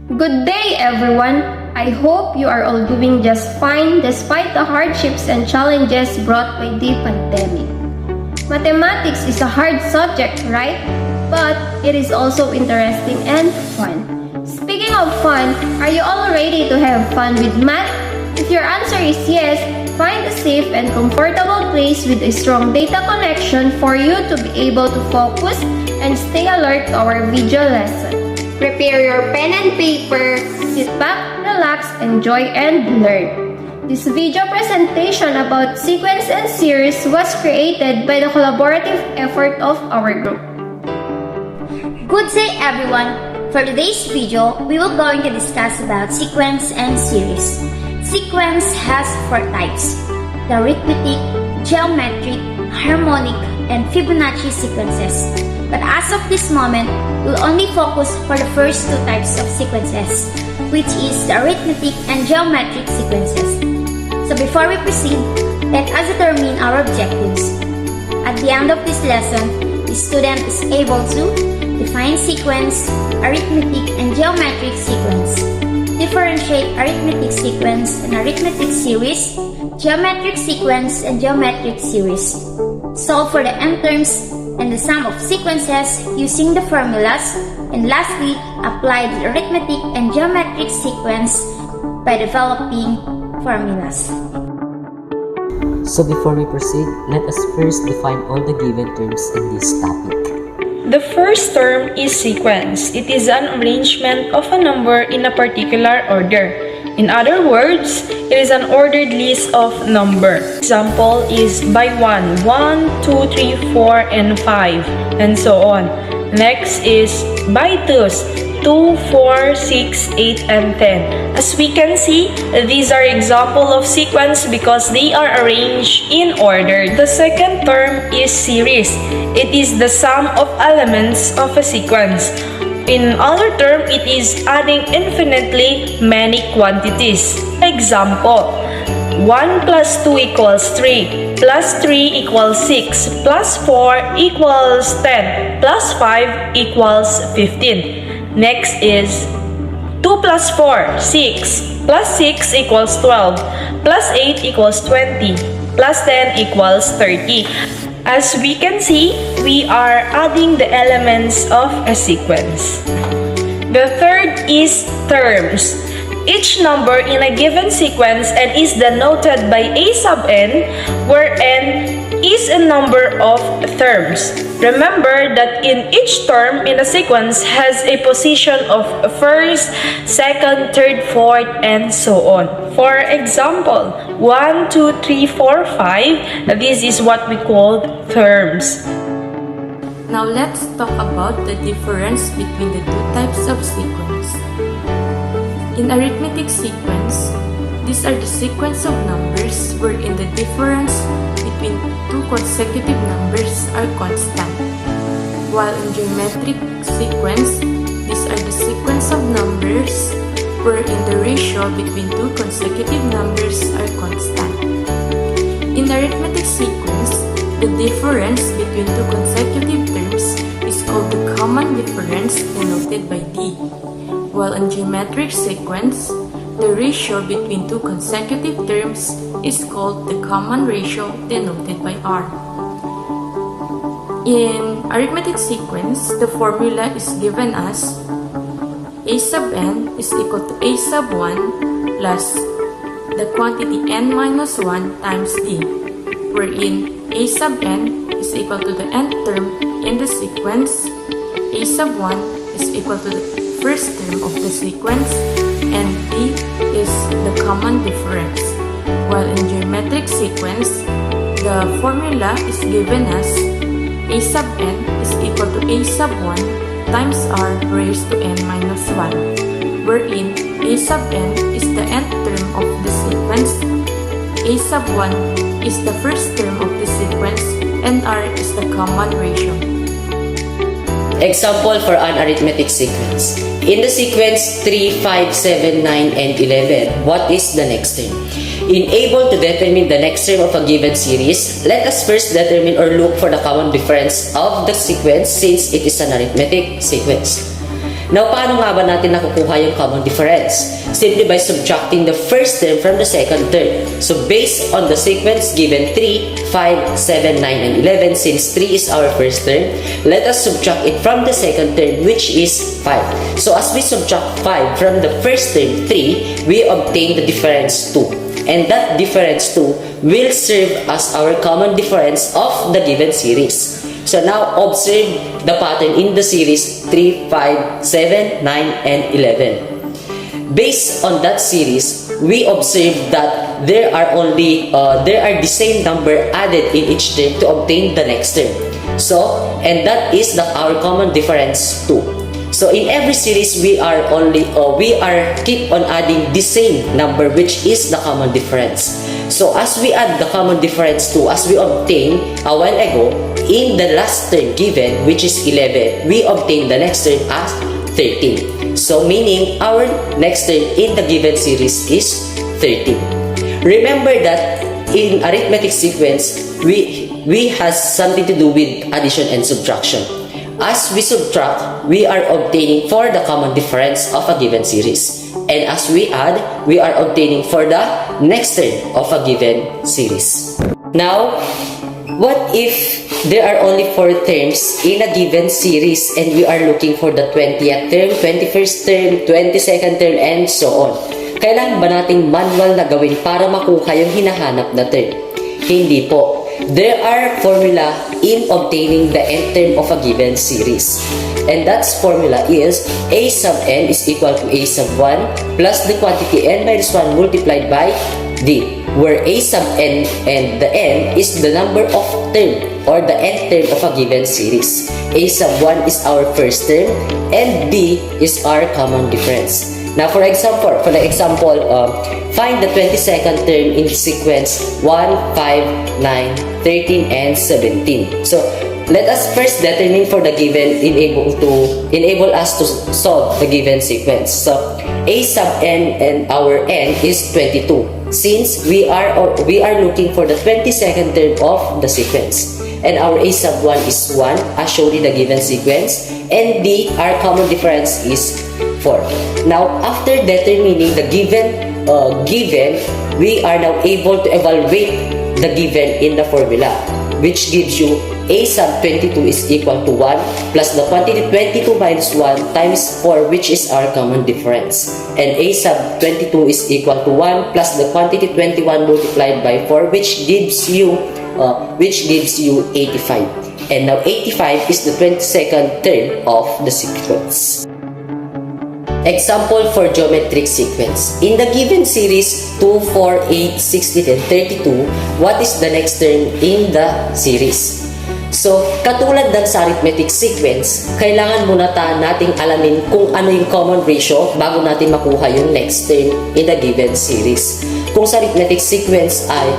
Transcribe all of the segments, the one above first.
Good day, everyone! I hope you are all doing just fine despite the hardships and challenges brought by the pandemic. Mathematics is a hard subject, right? But it is also interesting and fun. Speaking of fun, are you all ready to have fun with math? If your answer is yes, find a safe and comfortable place with a strong data connection for you to be able to focus and stay alert to our video lesson. Prepare your pen and paper, sit back, relax, enjoy, and learn. This video presentation about sequence and series was created by the collaborative effort of our group. Good day, everyone! For today's video, we will going to discuss about sequence and series. Sequence has 4 types: the arithmetic, geometric, harmonic, and Fibonacci sequences. But as of this moment, we'll only focus for the first 2 types of sequences, which is the arithmetic and geometric sequences. So before we proceed, let us determine our objectives. At the end of this lesson, the student is able to define sequence, arithmetic and geometric sequence, differentiate arithmetic sequence and arithmetic series, geometric sequence and geometric series, solve for the n terms and the sum of sequences using the formulas, and lastly, apply the arithmetic and geometric sequence by developing formulas. So before we proceed, let us first define all the given terms in this topic. The first term is sequence. It is an arrangement of a number in a particular order. In other words, it is an ordered list of number. Example is by 1, 1, 2, 3, 4, and 5, and so on. Next is by 2s, 2, 4, 6, 8, and 10. As we can see, these are example of sequence because they are arranged in order. The second term is series. It is the sum of elements of a sequence. In other term, it is adding infinitely many quantities. Example, 1 plus 2 equals 3, plus 3 equals 6, plus 4 equals 10, plus 5 equals 15. Next is 2 plus 4, 6, plus 6 equals 12, plus 8 equals 20, plus 10 equals 30. As we can see, we are adding the elements of a sequence. The third is terms. Each number in a given sequence and is denoted by a sub n, where n is a number of terms. Remember that in each term in a sequence has a position of first, second, third, fourth, and so on. For example, 1, 2, 3, 4, 5, this is what we call terms. Now let's talk about the difference between the 2 types of sequence. In arithmetic sequence, these are the sequence of numbers wherein the difference between 2 consecutive numbers are constant. While in geometric sequence, these are the sequence of numbers wherein the ratio between 2 consecutive numbers are constant. In arithmetic sequence, the difference between 2 consecutive terms is called the common difference denoted by D. While in geometric sequence, the ratio between 2 consecutive terms is called the common ratio denoted by R. In arithmetic sequence, the formula is given as a sub n is equal to a sub 1 plus the quantity n minus 1 times d, wherein a sub n is equal to the nth term in the sequence, a sub 1 is equal to the first term of the sequence, and d is the common difference. While in geometric sequence, the formula is given as a sub n is equal to a sub 1 times r raised to n minus 1, wherein a sub n is the nth term of the sequence, a sub 1 is the first term of the sequence, and r is the common ratio. Example for an arithmetic sequence. In the sequence 3, 5, 7, 9, and 11, what is the next term? In able to determine the next term of a given series, let us first determine or look for the common difference of the sequence since it is an arithmetic sequence. Now, paano nga ba natin nakukuha yung common difference? Simply by subtracting the first term from the second term. So, based on the sequence given 3, 5, 7, 9, and 11, since 3 is our first term, let us subtract it from the second term, which is 5. So, as we subtract 5 from the first term, 3, we obtain the difference 2. And that difference 2 will serve as our common difference of the given series. So now, observe the pattern in the series 3, 5, 7, 9, and 11. Based on that series, we observe that there are the same number added in each term to obtain the next term. So, and that is our common difference 2. So in every series, we keep on adding the same number, which is the common difference. So as we add the common difference 2, as we obtained a while ago, in the last term given, which is 11, we obtain the next term as 13. So meaning our next term in the given series is 13. Remember that in arithmetic sequence, we has something to do with addition and subtraction. As we subtract, we are obtaining for the common difference of a given series. And as we add, we are obtaining for the next term of a given series. Now, what if there are only 4 terms in a given series and we are looking for the 20th term, 21st term, 22nd term, and so on? Kailangan ba nating manual na gawin para makuha yung hinahanap na term? Hindi po. There are formula in obtaining the nth term of a given series. And that formula is a sub n is equal to a sub 1 plus the quantity n minus 1 multiplied by d, where a sub n and the n is the number of term or the nth term of a given series. A sub 1 is our first term and d is our common difference. Now, for example, find the 22nd term in sequence 1, 5, 9, 13, and 17. So, let us first determine for the given enable us to solve the given sequence. So, a sub n and our n is 22. Since we are looking for the 22nd term of the sequence. And our a sub 1 is 1 as shown in the given sequence. And d, our common difference is 4. Now, after determining the given, we are now able to evaluate the given in the formula, which gives you a sub 22 is equal to 1 plus the quantity 22 minus 1 times 4, which is our common difference. And a sub 22 is equal to 1 plus the quantity 21 multiplied by 4, which gives you 85. And now 85 is the 22nd term of the sequence. Example for geometric sequence. In the given series 2, 4, 8, 16, and 32, what is the next term in the series? So, katulad ng sa arithmetic sequence, kailangan muna nating alamin kung ano yung common ratio bago natin makuha yung next term in the given series. Kung sa arithmetic sequence ay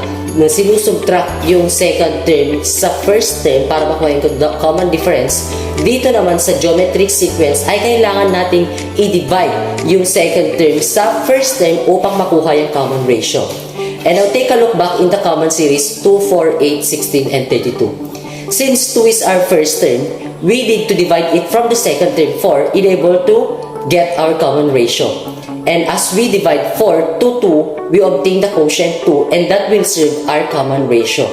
sinusubtract yung second term sa first term para makuha yung common difference, dito naman sa geometric sequence ay kailangan nating i-divide yung second term sa first term upang makuha yung common ratio. And now take a look back in the common series 2, 4, 8, 16, and 32. Since 2 is our first term, we need to divide it from the second term 4 in able to get our common ratio. And as we divide 4 to 2, we obtain the quotient 2, and that will serve our common ratio.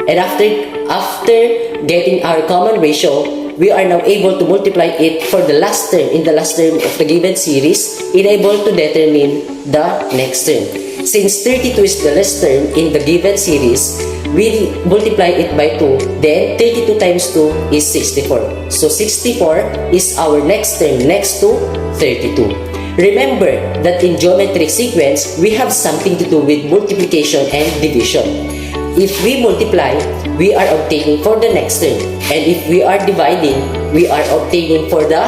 And after getting our common ratio, we are now able to multiply it for the last term in the last term of the given series, in able to determine the next term. Since 32 is the last term in the given series, we multiply it by 2, then 32 times 2 is 64. So 64 is our next term next to 32. Remember that in geometric sequence, we have something to do with multiplication and division. If we multiply, we are obtaining for the next term. And if we are dividing, we are obtaining for the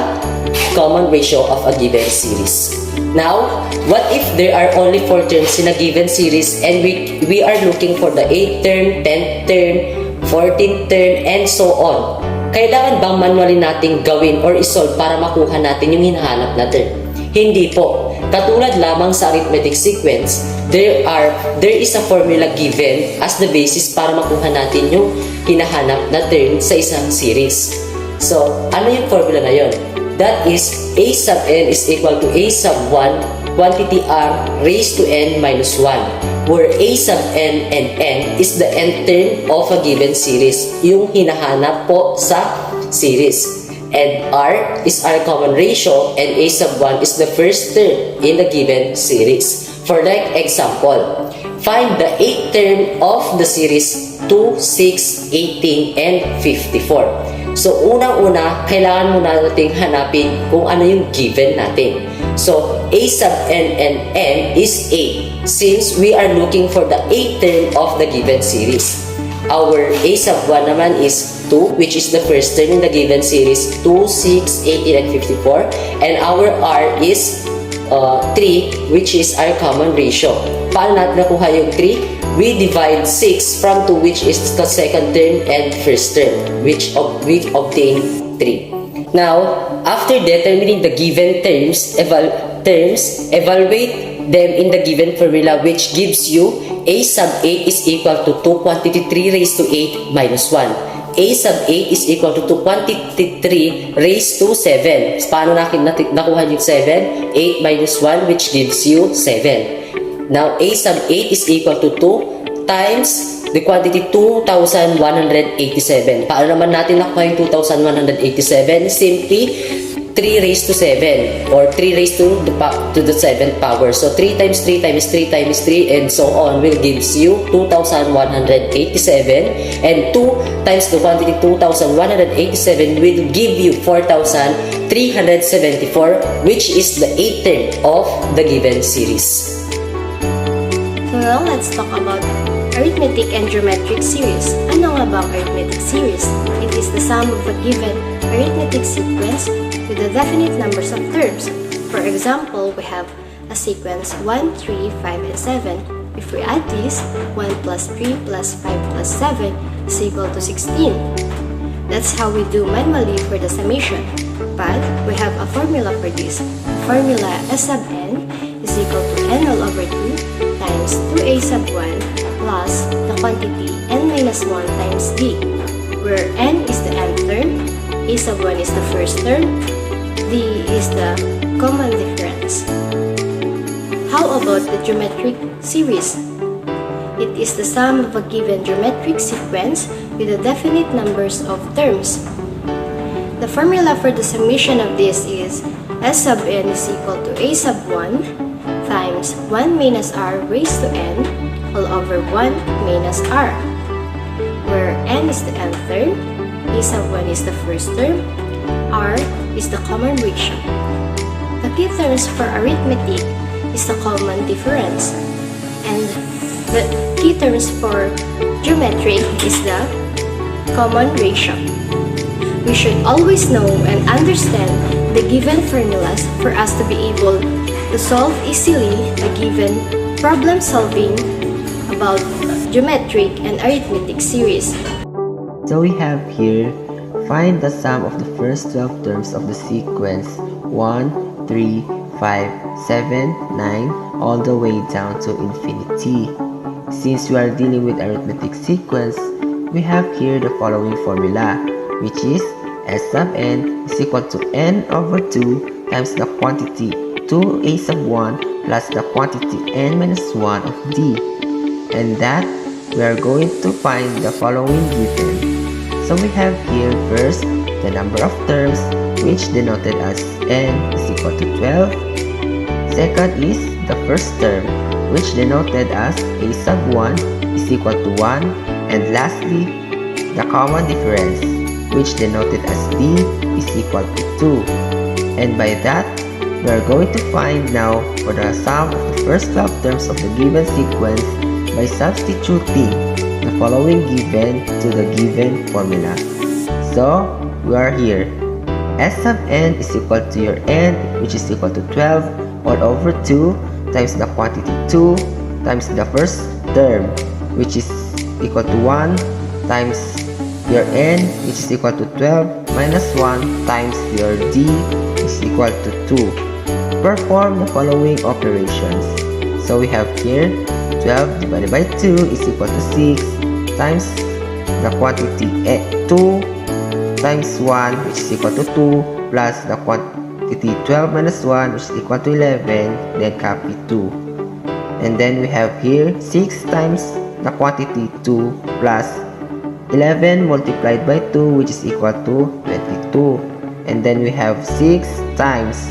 common ratio of a given series. Now, what if there are only 4 terms in a given series and we are looking for the 8th term, 10th term, 14th term, and so on? Kailangan bang manually nating gawin or isolve para makuha natin yung hinahanap na term? Hindi po. Katulad lamang sa arithmetic sequence, there is a formula given as the basis para makuha natin yung hinahanap na term sa isang series. So, ano yung formula na yon? That is, a sub n is equal to a sub 1 quantity r raised to n minus 1, where a sub n and n is the nth term of a given series, yung hinahanap po sa series. And r is our common ratio, and a sub 1 is the first term in the given series. For like example, find the 8th term of the series 2, 6, 18, and 54. So, unang-una, kailangan muna nating hanapin kung ano yung given natin. So, a sub n and n is 8, since we are looking for the 8th term of the given series. Our a sub 1 naman is 2, which is the first term in the given series, 2, 6, 18, and 54. And our r is 3, which is our common ratio. Paano natin nakuha yung 3? We divide 6 from 2, which is the second term and first term, which we obtain 3. Now, after determining the given terms, evaluate them in the given formula, which gives you a sub 8 is equal to 2 quantity 3 raised to 8 minus 1. A sub 8 is equal to 2 quantity 3 raised to 7. Paano natin nakuha yung 7? 8 minus 1, which gives you 7. Now, a sub 8 is equal to 2 times the quantity 2,187. Paano naman natin nakuha yung 2,187? Simply 3 raised to 7 or 3 raised to the 7th power. So 3 times 3 times 3 times 3 and so on will gives you 2,187, and 2 times the quantity 2,187 will give you 4,374, which is the 8th term of the given series. So now let's talk about arithmetic and geometric series. Ano nga ba ang arithmetic series? It is the sum of a given arithmetic sequence with the definite numbers of terms. For example, we have a sequence 1, 3, 5, and 7. If we add this, 1 plus 3 plus 5 plus 7 is equal to 16. That's how we do manually for the summation. But we have a formula for this. The formula S sub n is equal to n all over 2 times 2a sub 1 plus the quantity n minus 1 times d, where n is the nth term, a sub 1 is the first term, d is the common difference. How about the geometric series? It is the sum of a given geometric sequence with the definite numbers of terms. The formula for the summation of this is S sub n is equal to a sub 1 times 1 minus r raised to n all over 1 minus r, where n is the nth term, a sub 1 is the first term, r is the common ratio. The key terms for arithmetic is the common difference, and the key terms for geometric is the common ratio. We should always know and understand the given formulas for us to be able to solve easily the given problem solving about geometric and arithmetic series. So we have here, find the sum of the first 12 terms of the sequence 1, 3, 5, 7, 9, all the way down to infinity. Since we are dealing with arithmetic sequence, we have here the following formula, which is S sub n is equal to n over 2 times the quantity 2a sub 1 plus the quantity n minus 1 of d. And that we are going to find the following given. So we have here first the number of terms, which denoted as n is equal to 12. Second is the first term, which denoted as a sub 1 is equal to 1. And lastly, the common difference, which denoted as d is equal to 2. And by that, we are going to find now for the sum of the first 12 terms of the given sequence by substituting the following given to the given formula. So, we are here. S sub n is equal to your n, which is equal to 12 all over 2 times the quantity 2 times the first term, which is equal to 1 times your n, which is equal to 12 minus 1 times your d is equal to 2. Perform the following operations. So we have here 12 divided by 2 is equal to 6 times the quantity 2 times 1, which is equal to 2 plus the quantity 12 minus 1, which is equal to 11, then copy 2. And then we have here 6 times the quantity 2 plus 11 multiplied by 2, which is equal to 22. And then we have 6 times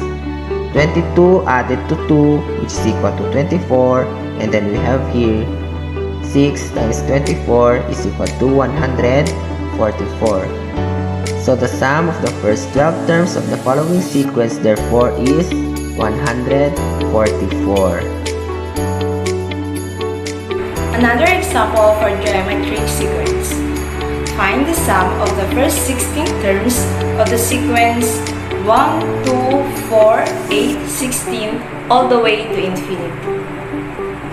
22 added to 2, which is equal to 24. And then we have here 6 times 24 is equal to 144. So the sum of the first 12 terms of the following sequence therefore is 144. Another example for geometric sequence. Find the sum of the first 16 terms of the sequence 1, 2, 4, 8, 16 all the way to infinity.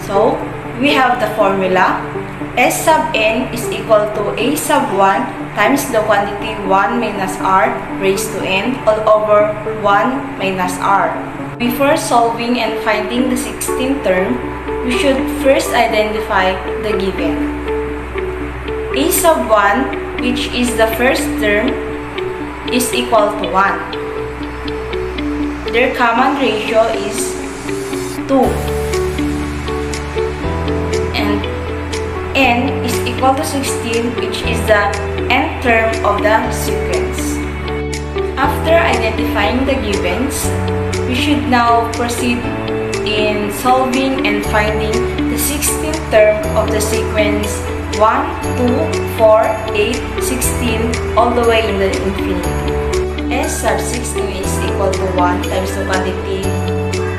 So, we have the formula S sub n is equal to a sub 1 times the quantity 1 minus r raised to n all over 1 minus r. Before solving and finding the 16th term, we should first identify the given. A sub 1, which is the first term, is equal to 1. Their common ratio is 2. And n is equal to 16, which is the nth term of the sequence. After identifying the givens, we should now proceed in solving and finding the 16th term of the sequence 1, 2, 4, 8, 16 all the way in the infinity. S sub 16 is equal to 1 times the quantity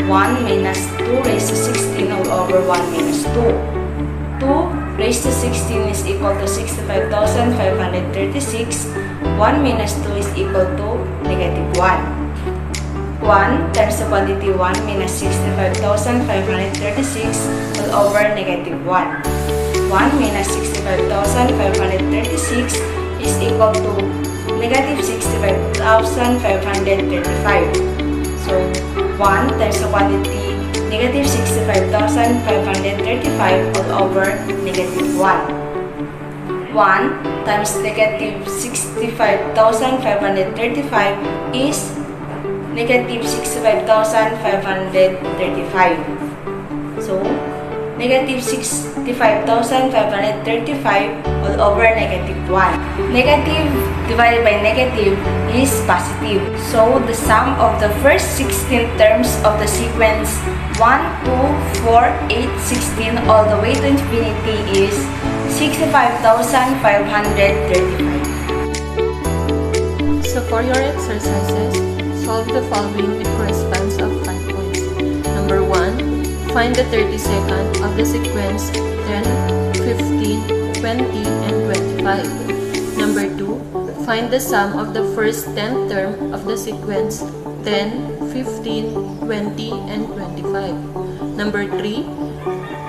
1 minus 2 raised to 16 all over 1 minus 2. 2 raised to 16 is equal to 65,536. 1 minus 2 is equal to negative 1. 1 times the quantity 1 minus 65,536 all over negative 1. 1 minus 65,536 is equal to negative 65,535. So, 1 times the quantity negative 65,535 all over negative 1. 1 times negative 65,535 is negative 65,535. So, negative 65,535 all over negative 1. Negative divided by negative is positive. So, the sum of the first 16 terms of the sequence 1, 2, 4, 8, 16 all the way to infinity is 65,535. So for your exercises, solve the following with correspondence of 5 points. Number 1, find the 32nd of the sequence 10, 15, 20, and 25. Number 2, find the sum of the first 10th term of the sequence 10, 15, 20, and 25. Number 3,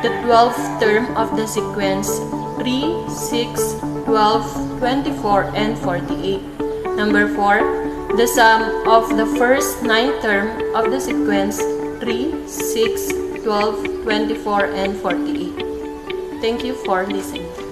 the 12th term of the sequence 3, 6, 12, 24, and 48. Number 4, the sum of the first 9th term of the sequence 3, 6, 12, 24, and 48. Thank you for listening.